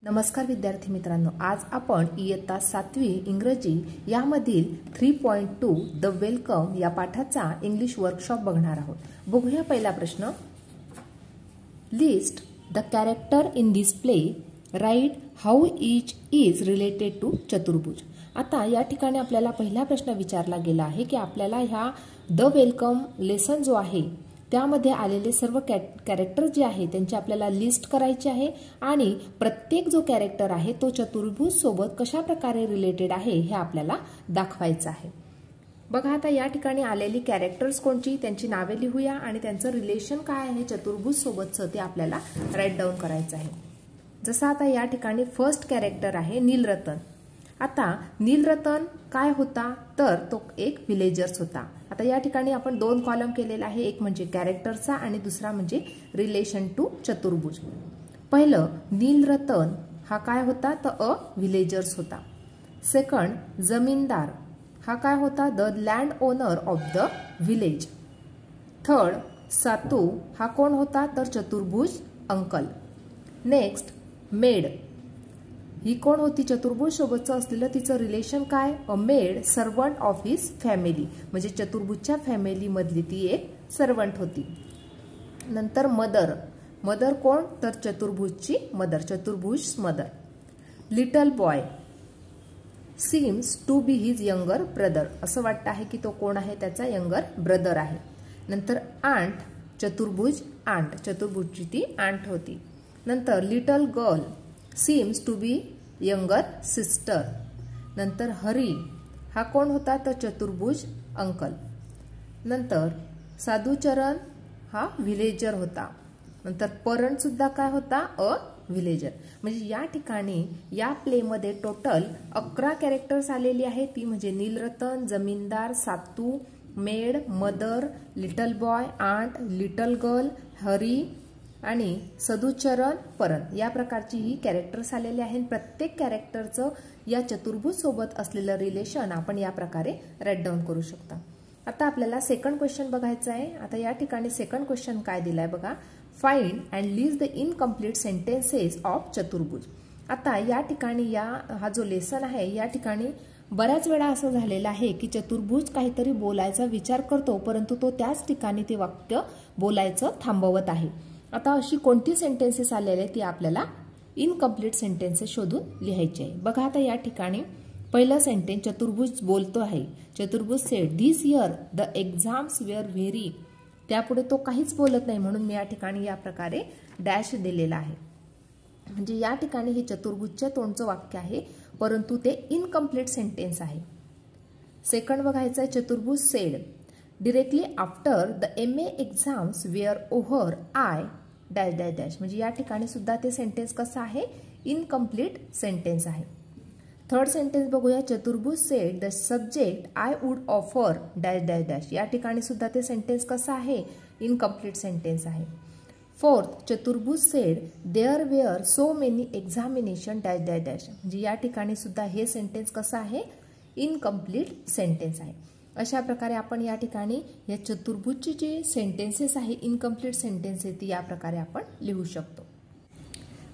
नमस्कार विद्यार्थी मित्रांनो, आज आपण इयत्ता 7वी इंग्रजी यामधील 3.2 द वेलकम या पाठाचा इंग्लिश वर्कशॉप बघणार आहोत. बघूया पहिला प्रश्न. List the character in this play, right how each is related to Chaturbhuj. आता या ठिकाणी आपल्याला पहिला प्रश्न विचारला गेला आहे की आपल्याला ह्या द वेलकम लेसन जो आहे त्यामध्ये आलेले सर्व कॅरेक्टर जे आहे त्यांची आपल्याला लिस्ट करायची आहे आणि प्रत्येक जो कॅरेक्टर आहे तो चतुर्भुज सोबत कशा प्रकारे रिलेटेड आहे हे आपल्याला दाखवायचं आहे. बघा आता या ठिकाणी आलेली कॅरेक्टर्स कोणती, त्यांची नावे लिहूया आणि त्यांचं रिलेशन काय आहे चतुर्भुज सोबतचं ते आपल्याला राईट डाऊन करायचं आहे. जसं आता या ठिकाणी फर्स्ट कॅरेक्टर आहे नीलरतन. आता नीलरतन काय होता तर तो एक विलेजर्स होता. आता या ठिकाणी आपण दोन कॉलम केलेला आहे, एक म्हणजे कॅरेक्टरचा आणि दुसरा म्हणजे रिलेशन टू चतुर्भुज. पहिलं नीलरतन हा काय होता तर अ विलेजर्स होता. सेकंड जमीनदार हा काय होता the landowner of the village. Third Satu हा कोण होता तर चतुर्भुज अंकल. नेक्स्ट मेड ही कोण होती चतुर्भुज सोबतचं असलेलं तिचं रिलेशन काय, a maid servant of his family, म्हणजे चतुर्भुजच्या फॅमिली मधली ती एक सर्वंट होती. नंतर मदर, मदर कोण तर चतुर्भुजची mother, Chaturbhuj mother. Little boy seems to be his younger brother, असं वाटतं आहे की तो कोण आहे त्याचा यंगर ब्रदर आहे. नंतर आंट चतुर्भुज आंट, चतुर्भुजची ती आंट होती. नंतर little girl seems to be younger sister. नंतर हरी हा कोण होता तर चतुर्भुज अंकल. नंतर साधुचरण हा विलेजर होता. नंतर परण सुद्धा काय होता अ विलेजर. म्हणजे या ठिकाणी या प्लेमध्ये टोटल 11 कॅरेक्टर्स आलेली आहेत, ती म्हणजे Nilratan, zamindar, Satu, maid, mother, little boy, aunt, little girl, Hari आणि सधुचरण, परण या प्रकारची ही कॅरेक्टर्स आलेले आहेत. प्रत्येक कॅरेक्टरचं या चतुर्भुज सोबत असलेलं रिलेशन आपण या प्रकारे राईट डाऊन करू शकता. आता आपल्याला सेकंड क्वेश्चन बघायचं आहे. आता या ठिकाणी सेकंड क्वेश्चन काय दिलाय बघा, find and list the incomplete sentences of चतुर्भुज. आता या ठिकाणी हा जो लेसन आहे या ठिकाणी बऱ्याच वेळा असं झालेलं आहे की चतुर्भुज काहीतरी बोलायचा विचार करतो परंतु तो त्याच ठिकाणी ते वाक्य बोलायचं थांबवत आहे. आता अशी कोणती सेंटेन्सेस आलेले ती आपल्याला इनकम्प्लीट सेंटेन्सेस शोधून लिहायचे आहे. बघा आता या ठिकाणी पहिला सेंटेन्स चतुर्भुज बोलतो आहे. Chaturbhuj said this year the exams were very, त्यापुढे तो काहीच बोलत नाही म्हणून मी या ठिकाणी या प्रकारे डॅश दिलेला आहे. म्हणजे या ठिकाणी हे चतुर्भुजच्या तोंडचं वाक्य आहे परंतु ते इनकम्प्लीट सेंटेन्स आहे. सेकंड बघायचं आहे Chaturbhuj said directly after the MA exams were over I dash dash dash, म्हणजे या ठिकाणी सुद्धा ते सेंटेन्स कसं आहे इनकम्प्लीट सेंटेन्स आहे. थर्ड सेंटेन्स बघूया Chaturbhuj said the subject I would offer dash dash dash, या ठिकाणी सुद्धा ते सेंटेन्स कसं आहे इनकम्प्लीट सेंटेन्स आहे. Fourth Chaturbhuj said there were so many examination dash dash dash, म्हणजे या ठिकाणी सुद्धा हे सेंटेन्स कसं आहे इनकम्प्लीट सेंटेन्स आहे. अशा प्रकारे आपण या ठिकाणी या चतुर्भुजचे जे सेंटेन्सेस आहे इनकम्प्लीट सेंटेन्स आहे ती या प्रकारे आपण लिहू शकतो.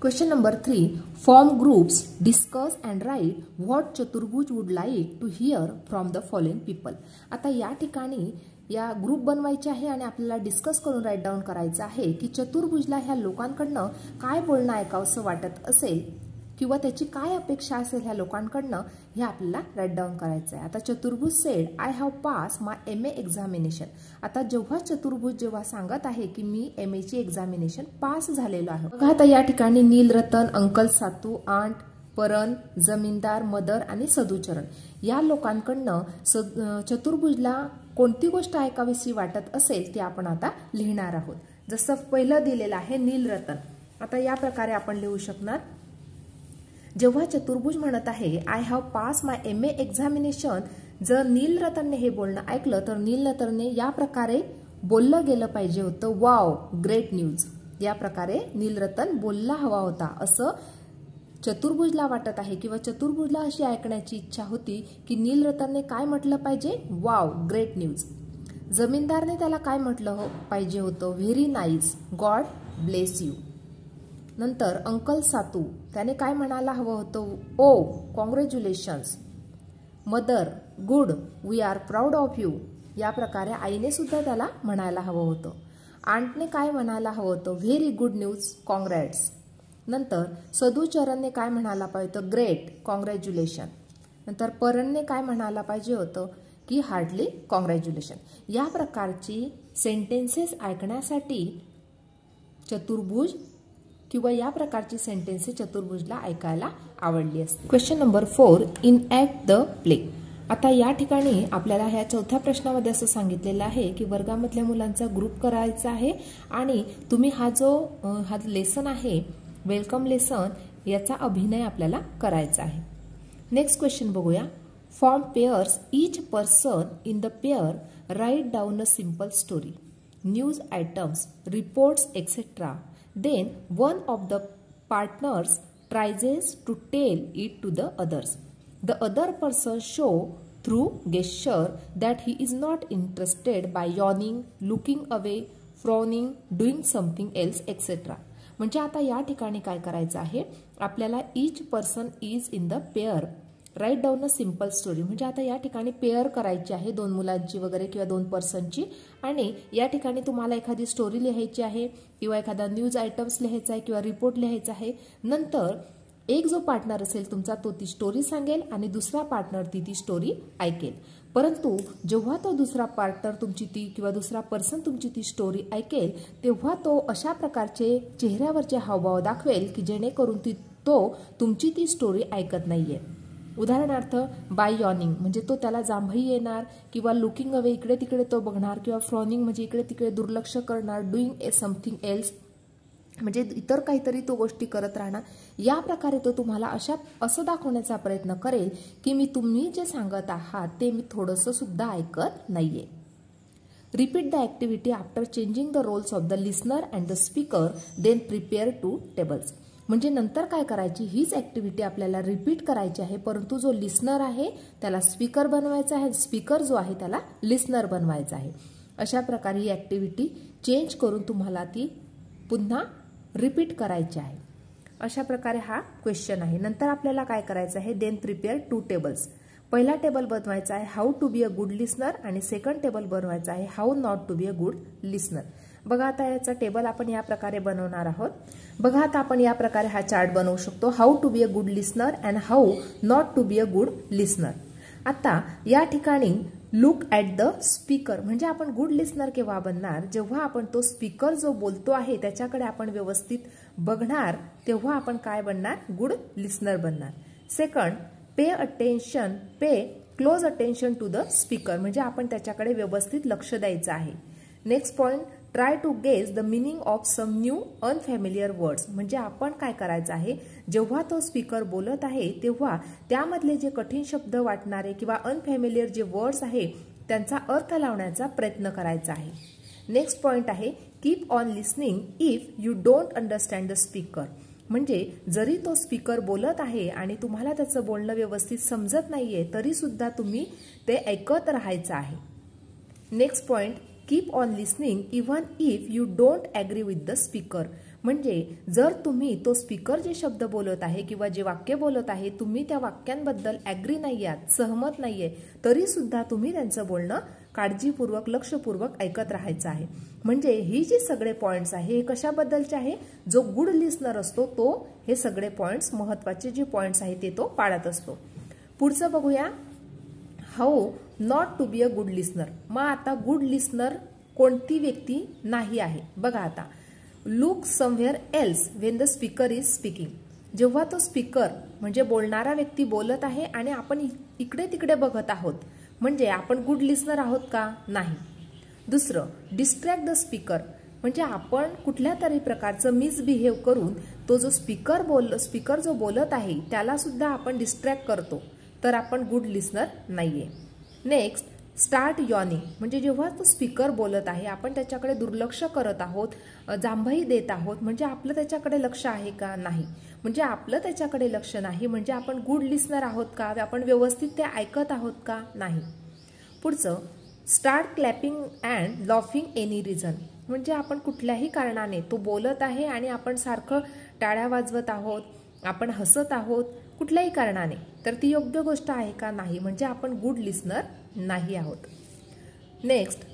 Question number 3, form groups, discuss and write what Chaturbhuj would like to hear from the following people. आता या ठिकाणी या ग्रुप बनवायचे आहे आणि आपल्याला डिस्कस करून राईट डाऊन करायचं आहे की चतुर्भुजला ह्या लोकांकडनं काय बोलणं ऐकावंसं वाटत असेल किंवा त्याची काय अपेक्षा असेल ह्या लोकांकडनं हे आपल्याला राईट डाऊन करायचं आहे. आता चतुर्भुज said I have pass my MA examination. आता जेव्हा चतुर्भुज जेव्हा सांगत आहे की मी MA ची एक्झामिनेशन पास झालेलो आहे. बघा आता या ठिकाणी नीलरतन, अंकल सातू, आंट, परण, जमीनदार, मदर आणि सधुचरण या लोकांकडनं चतुर्भुजला कोणती गोष्ट ऐकावीशी वाटत असेल ते आपण आता लिहिणार आहोत. जसं पहिलं दिलेलं आहे नीलरतन. आता या प्रकारे आपण लिहू शकणार, जेव्हा चतुर्भुज म्हणत आहे I have pass my MA examination, जर नीलरतनने हे बोलणं ऐकलं तर नीलरतनने या प्रकारे बोललं गेलं पाहिजे होतं वाव ग्रेट न्यूज, या प्रकारे नीलरतन बोलला हवा होता असं चतुर्भुजला वाटत आहे किंवा चतुर्भुजला अशी ऐकण्याची इच्छा होती की नीलरतनने काय म्हटलं पाहिजे वाव ग्रेट न्यूज. जमीनदारने त्याला काय म्हटलं पाहिजे होतं very nice god bless you. नंतर अंकल सातू त्याने काय म्हणायला हवं होतं? Oh congratulations. Mother good, we are proud of you. या प्रकारे आईने सुद्धा त्याला म्हणायला हवं होतं. आंटने काय म्हणायला हवं होतं? Very good news, congrats. नंतर सदूचरणने काय म्हणायला पाहिजे होतं? Great, congratulation. नंतर परणने काय म्हणायला पाहिजे होतं? की हार्डली कॉंग्रॅच्युलेशन. या प्रकारची सेंटेन्सेस ऐकण्यासाठी चतुर्भुज किंवा या प्रकारची सेंटेन्सेस चतुर्भुजला ऐकायला आवडली असते. Question number 4, enact the play. आता या ठिकाणी आपल्याला ह्या चौथ्या प्रश्नामध्ये असं सांगितलेलं आहे की वर्गामधल्या मुलांचा ग्रुप करायचा आहे आणि तुम्ही हा लेसन आहे वेलकम लेसन याचा अभिनय आपल्याला करायचा आहे. नेक्स्ट क्वेश्चन बघूया. Form pairs, each person in the pair write down a simple story, news items, reports etcetera. Then one of the partners tries to tell it to the others. The other person show through gesture that he is not interested by yawning, looking away, frowning, doing something else, etc. म्हणजे आता या ठिकाणी काय करायचं आहे आपल्याला each person is in the pair write down a simple story. म्हणजे आता या ठिकाणी पेअर करायची आहे दोन मुलांची वगैरे किंवा दोन पर्सनची आणि या ठिकाणी तुम्हाला एखादी स्टोरी लिहायची आहे किंवा एखादा न्यूज आयटम्स लिहायचा आहे किंवा रिपोर्ट लिहायचा आहे. नंतर एक जो पार्टनर असेल तुमचा तो ती स्टोरी सांगेल आणि दुसरा पार्टनर ती स्टोरी ऐकेल. परंतु जेव्हा तो दुसरा पार्टनर तुमची ती किंवा दुसरा पर्सन तुमची ती स्टोरी ऐकेल तेव्हा तो अशा प्रकारचे चेहऱ्यावरचे हावभाव दाखवेल की जेणेकरून तो तुमची ती स्टोरी ऐकत नाहीये. उदाहरणार्थ बाय यॉर्निंग म्हणजे तो त्याला जांभई येणार किंवा लुकिंग अवे इकडे तिकडे तो बघणार किंवा फ्रॉनिंग म्हणजे इकडे तिकडे दुर्लक्ष करणार, डुईंग समथिंग एल्स म्हणजे इतर काहीतरी तो गोष्टी करत राहणार. या प्रकारे तो तुम्हाला असं दाखवण्याचा प्रयत्न करेल की तुम्ही जे सांगत आहात ते मी थोडंसं सुद्धा ऐकत नाहीये. Repeat the activity after changing the roles of the listener and the speaker, then prepare two tables. म्हणजे नंतर काय करायची हीच ऍक्टिव्हिटी आपल्याला रिपीट करायची आहे परंतु जो लिस्नर आहे त्याला स्पीकर बनवायचा आहे, स्पीकर जो आहे त्याला लिस्नर बनवायचा आहे. अशा प्रकारे ही ऍक्टिव्हिटी चेंज करून तुम्हाला ती पुन्हा रिपीट करायची आहे. अशा प्रकारे हा क्वेश्चन आहे. नंतर आपल्याला काय करायचं आहे? Then prepare 2 tables. पहिला टेबल बनवायचा आहे how to be a good listener आणि सेकंड टेबल बनवायचा आहे how not to be a good listener. बघा आता याचा टेबल आपण या प्रकारे बनवणार आहोत. बघा आता आपण या प्रकारे हा चार्ट बनवू शकतो. How to be a good listener and how not to be a good listener. आता या ठिकाणी लुक ॲट द स्पीकर म्हणजे आपण गुड लिस्नर केव्हा बनणार? जेव्हा आपण तो स्पीकर जो बोलतो आहे त्याच्याकडे आपण व्यवस्थित बघणार तेव्हा आपण काय बनणार? गुड लिस्नर बनणार. Second, pay close attention to the speaker म्हणजे आपण त्याच्याकडे व्यवस्थित लक्ष द्यायचं आहे. Next point, try to guess the meaning of some new unfamiliar words म्हणजे आपण काय करायचं आहे जेव्हा तो स्पीकर बोलत आहे तेव्हा त्यामधले जे कठीण शब्द वाटणारे किंवा अनफॅमिलियर जे वर्ड्स आहे त्यांचा अर्थ लावण्याचा प्रयत्न करायचा आहे. नेक्स्ट पॉइंट आहे keep on listening if you don't understand the speaker म्हणजे जरी तो स्पीकर बोलत आहे आणि तुम्हाला त्याचं बोलणं व्यवस्थित समजत नाहीये तरी सुद्धा तुम्ही ते ऐकत राहायचं आहे. Next point, keep on listening even if you don't agree with the speaker म्हणजे जर तुम्ही तो स्पीकर जे शब्द बोलत आहे किंवा जे वाक्य बोलत आहे तुम्ही त्या वाक्यांबद्दल ॲग्री नाही आहात, सहमत नाहीये तरी सुद्धा तुम्ही त्यांचं बोलणं काळजीपूर्वक लक्षपूर्वक ऐकत राहायचं आहे. म्हणजे ही जी सगळे पॉइंट्स आहे हे कशाबद्दलचे आहे? जो गुड लिस्नर असतो तो हे सगळे पॉइंट्स महत्वाचे जे पॉइंट्स आहे ते तो पाळत असतो. पुढचं बघूया, how not to be a good listener. मग आता गुड लिस्नर कोणती व्यक्ती नाही आहे? बघा आता, look somewhere else when the speaker is speaking जेव्हा तो स्पीकर म्हणजे बोलणारा व्यक्ती बोलत आहे आणि आपण इकडे तिकडे बघत आहोत म्हणजे आपण गुड लिस्नर आहोत का? नाही. दुसरं, डिस्ट्रॅक्ट द स्पीकर म्हणजे आपण कुठल्या तरी प्रकारचं मिसबिहेव करून तो जो स्पीकर जो बोलत आहे त्याला सुद्धा आपण डिस्ट्रॅक्ट करतो तर आपण गुड लिस्नर नाहीये. नेक्स्ट, स्टार्ट यॉर्निंग म्हणजे जेव्हा तो स्पीकर बोलत आहे आपण त्याच्याकडे दुर्लक्ष करत आहोत, जांभई देत आहोत म्हणजे आपलं त्याच्याकडे लक्ष आहे का? नाही. म्हणजे आपलं त्याच्याकडे लक्ष नाही म्हणजे आपण गुड लिस्नर आहोत का? आपण व्यवस्थित ते ऐकत आहोत का? नाही. पुढचं, start clapping and laughing any reason म्हणजे आपण कुठल्याही कारणाने तो बोलत आहे आणि आपण सारखं टाळ्या वाजवत आहोत, आपण हसत आहोत कुठल्याही कारणाने, तर ती योग्य गोष्ट आहे का? नाही, म्हणजे आपण गुड लिसनर नाही आहोत. Next,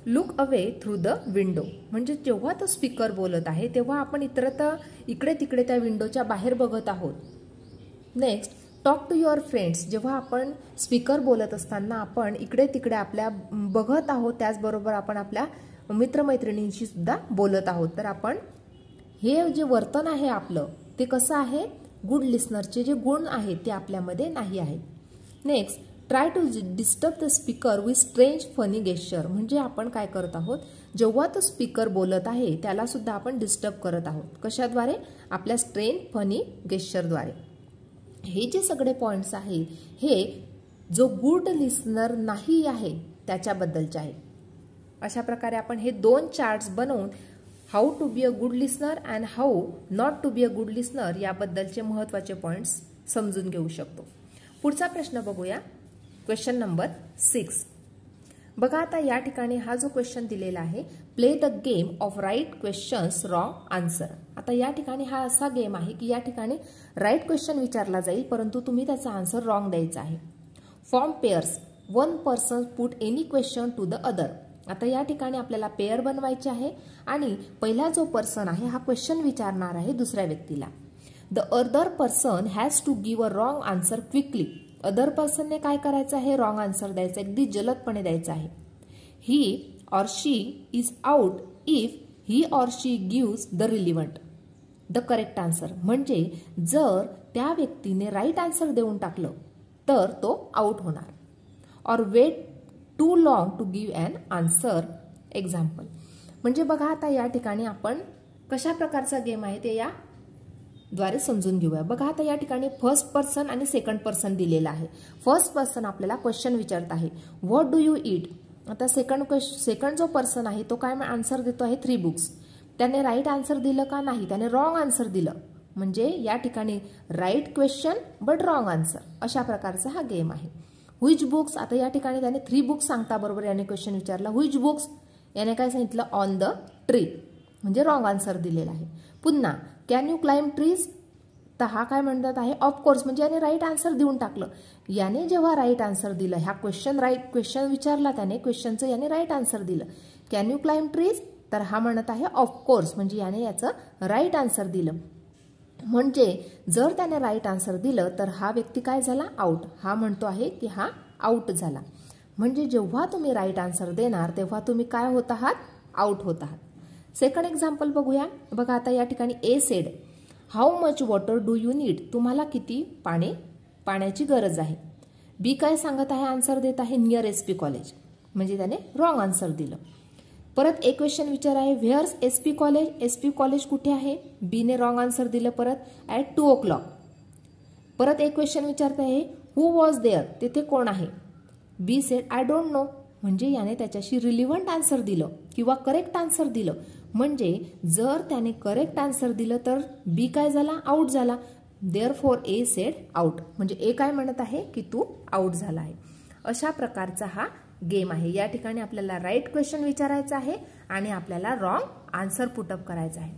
look away through the window, म्हणजे जेव्हा तो स्पीकर बोलत आहे तेव्हा आपण इतरत्र इकडे तिकडे त्या विंडोच्या बाहेर बघत आहोत. Next, talk to your friends, जेव्हा आपण स्पीकर बोलत असताना आपण इकडे तिकडे आपल्या बघत आहोत, त्याचबरोबर आपण आपल्या मित्रमैत्रिणींशी सुद्धा बोलत आहोत. तर आपण हे जे वर्तन आहे आपलं ते कसं आहे? गुड लिसनरचे जे गुण आहेत ते आपल्यामध्ये नाही आहेत. Next, try to disturb the speaker with strange funny gesture, म्हणजे आपण काय करत आहोत? जेव्हा तो स्पीकर बोलत आहे त्याला सुद्धा आपण डिस्टर्ब करत आहोत. कशाद्वारे? आपल्या स्ट्रेंज फनी गेस्चरद्वारे. हे जे सगळे पॉइंट्स आहेत हे जो गुड लिसनर नाही आहे त्याच्याबद्दलचे आहे. अशा प्रकारे आपण हे 2 चार्ट्स बनवून how to be a good listener and how not to be a good listener याबद्दलचे महत्त्वाचे पॉइंट्स समजून घेऊ शकतो. पुढचा प्रश्न बघूया. Question number 6. बघा आता या ठिकाणी हा जो क्वेश्चन दिलेला आहे, play the game of right questions wrong answer. आता या ठिकाणी हा असा गेम आहे की या ठिकाणी राईट क्वेश्चन विचारला जाईल परंतु तुम्ही त्याचा आन्सर रॉंग द्यायचा आहे. Form pairs, one person put any question to the other. आता या ठिकाणी आपल्याला पेअर बनवायचे आहे आणि पहिला जो पर्सन आहे हा क्वेश्चन विचारणार आहे दुसऱ्या व्यक्तीला. The other person has to give a wrong answer quickly. Other पर्सनने काय करायचं आहे? रॉंग आन्सर द्यायचं, अगदी जलदपणे द्यायचं आहे. He or she is out if he or she gives the relevant the correct answer, म्हणजे जर त्या व्यक्तीने राईट आन्सर देऊन टाकलं तर तो आउट होणार. Or wait too long to give an answer example. म्हणजे बघा आता या ठिकाणी आपण कशा प्रकारचा गेम आहे ते याद्वारे समजून घेऊया. बघा आता या ठिकाणी फर्स्ट पर्सन आणि सेकंड पर्सन दिलेला आहे. फर्स्ट पर्सन आपल्याला क्वेश्चन विचारत आहे, व्हॉट डू यू ईट. आता सेकंड जो पर्सन आहे तो काय आन्सर देतो आहे? 3 बुक्स. त्याने राईट आन्सर दिलं का? नाही, त्याने रॉंग आन्सर दिलं. म्हणजे या ठिकाणी right question but wrong answer, अशा प्रकारचा हा गेम आहे. व्हिच बुक्स, आता या ठिकाणी त्याने 3 बुक्स सांगता बरोबर याने क्वेश्चन विचारला. व्हिच बुक्स, याने काय सांगितलं? ऑन द ट्री, म्हणजे रॉंग आन्सर दिलेला आहे. पुन्हा कॅन यू क्लाइंब ट्रीज, तर हा काय म्हणतात आहे? ऑफकोर्स, म्हणजे याने राईट आन्सर देऊन टाकलं. याने जेव्हा राईट आन्सर दिलं, ह्या क्वेश्चन विचारला त्याने, क्वेश्चनचं याने राईट आन्सर दिलं. कॅन यू क्लाइंब ट्रीज, तर हा म्हणत आहे ऑफकोर्स, म्हणजे याने याचं राईट आन्सर दिलं. म्हणजे जर त्याने राईट आन्सर दिलं तर हा व्यक्ती काय झाला? आउट. हा म्हणतो आहे की हा आउट झाला. म्हणजे जेव्हा तुम्ही राईट आन्सर देणार तेव्हा तुम्ही काय होत आहात? आउट होत आहात. सेकंड एक्झाम्पल बघूया. बघा आता या ठिकाणी A said, how much water do you need, तुम्हाला किती पाण्याची गरज आहे. बी काय सांगत आहे? आन्सर देत आहे नियर एसपी कॉलेज, म्हणजे त्याने रॉंग आन्सर दिलं. परत एक क्वेश्चन विचार आहे, व्हेअर्स एसपी कॉलेज, एसपी कॉलेज कुठे आहे? बी ने रॉंग आन्सर दिलं परत ॲट 2 o'clock. परत एक क्वेश्चन विचारत आहे, हु वॉज देअर, तेथे कोण आहे? Be said I don't know, म्हणजे याने त्याच्याशी रिलिव्हंट आन्सर दिलं किंवा करेक्ट आन्सर दिलं. म्हणजे जर त्याने करेक्ट आन्सर दिलं तर बी काय झाला? आउट झाला. देअरफॉर ए सेड आउट, म्हणजे ए काय म्हणत आहे की तू आउट झाला आहे. अशा प्रकारचा हा गेम आहे. या ठिकाणी आपल्याला राईट क्वेश्चन विचारायचा आहे आणि आपल्याला रॉंग आन्सर पुटअप करायचा आहे.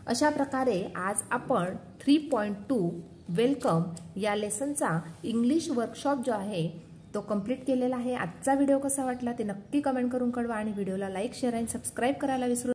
अशा प्रकारे आज आपण 3.2 वेलकम या लेसनचा इंग्लिश वर्कशॉप जो आहे तो कंप्लीट केलेला आहे. आजचा व्हिडिओ कसा वाटला ते नक्की कमेंट करून कळवा आणि व्हिडिओला लाईक, शेअर आणि सबस्क्राईब करायला विसरू